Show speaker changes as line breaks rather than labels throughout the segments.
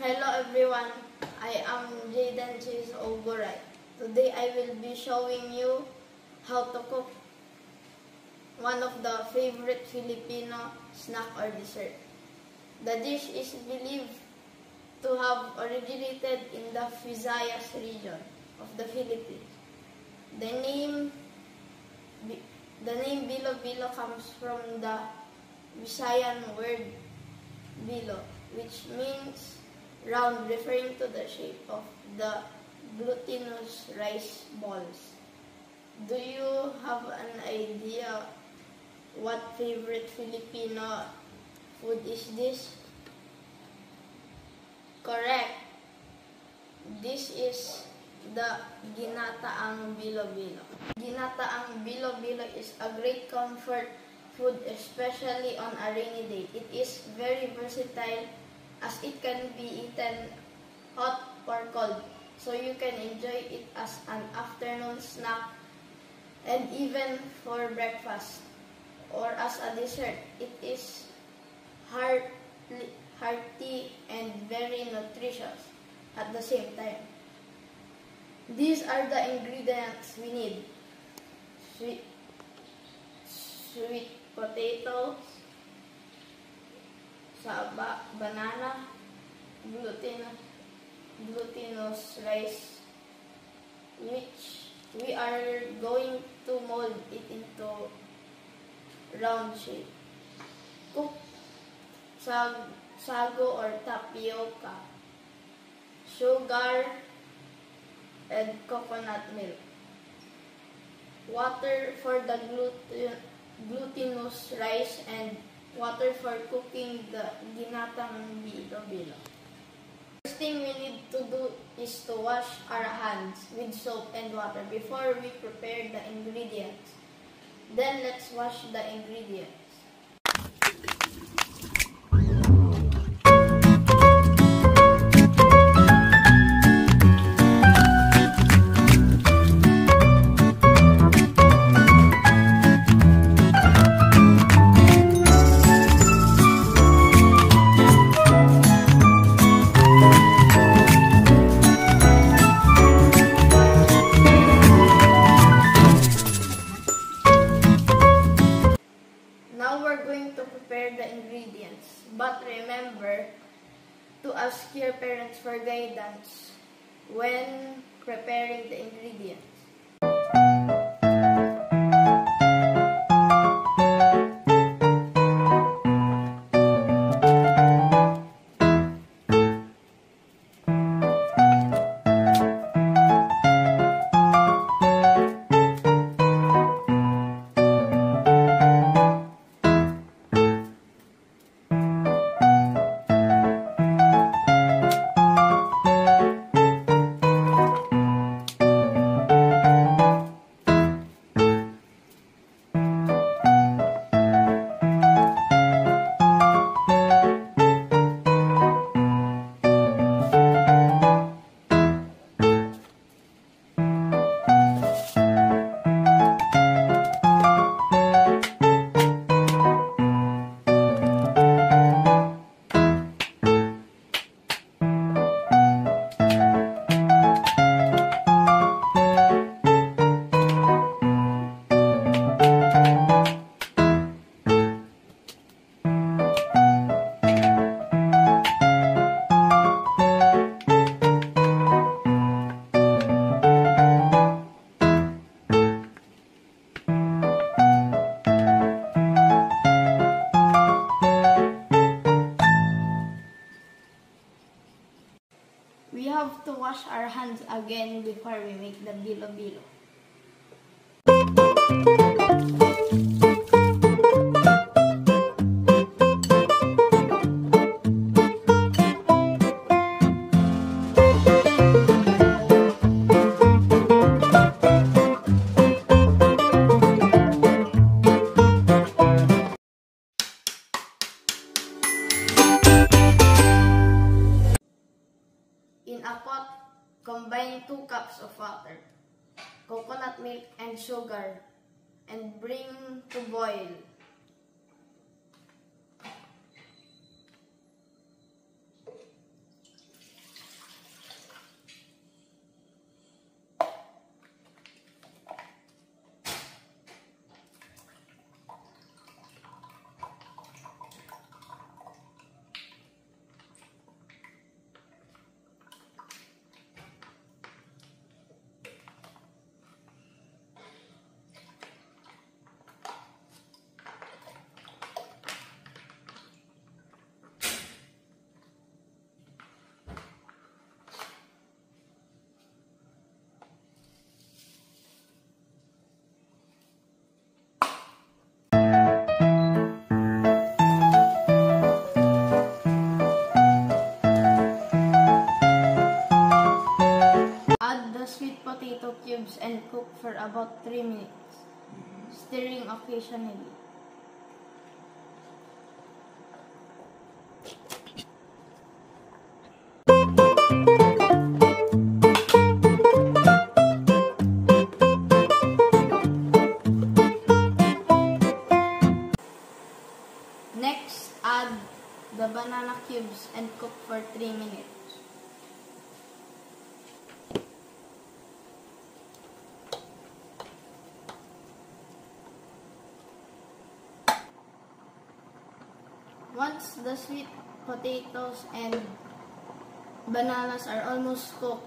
Hello everyone, I am Jayden Chase Ogoray. Today I will be showing you how to cook one of the favorite Filipino snack or dessert. The dish is believed to have originated in the Visayas region of the Philippines. The name bilo-bilo comes from the Visayan word bilo, which means round, referring to the shape of the glutinous rice balls. Do you have an idea what favorite Filipino food is this? Correct. This is the ginataang bilo-bilo. Ginataang bilo-bilo is a great comfort food, especially on a rainy day. It is very versatile as it can be eaten hot or cold, so you can enjoy it as an afternoon snack and even for breakfast or as a dessert. It is hearty and very nutritious at the same time. These are the ingredients we need: sweet potatoes, banana, glutinous rice, which we are going to mold it into round shape. Cooked sago or tapioca, sugar, and coconut milk. Water for the glutinous rice and water for cooking the ginatang bilo-bilo. First thing we need to do is to wash our hands with soap and water before we prepare the ingredients. Then let's wash the ingredients. Now we're going to prepare the ingredients, but remember to ask your parents for guidance when preparing the ingredients. We have to wash our hands again before we make the bilo-bilo. In a pot, combine 2 cups of water, coconut milk, and sugar, and bring to boil. for about 3 minutes, stirring occasionally. Next, add the banana cubes and cook for 3 minutes. Once the sweet potatoes and bananas are almost cooked,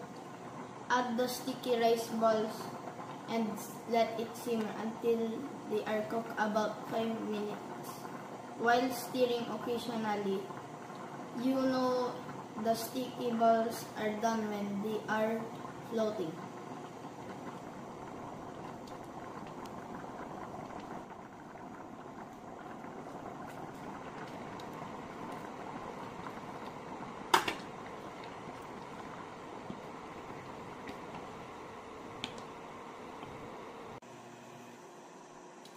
add the sticky rice balls and let it simmer until they are cooked about 5 minutes. While stirring occasionally, you know the sticky balls are done when they are floating.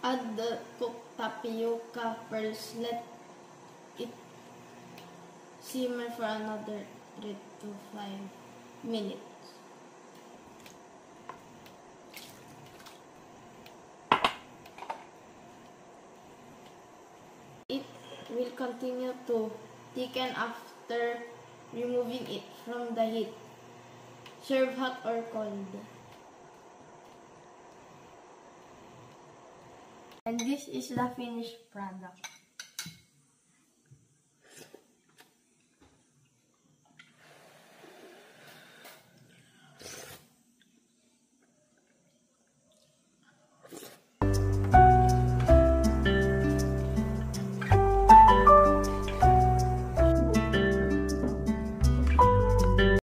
Add the cooked tapioca pearls. Let it simmer for another 3 to 5 minutes. It will continue to thicken after removing it from the heat. Serve hot or cold. And this is the finished product.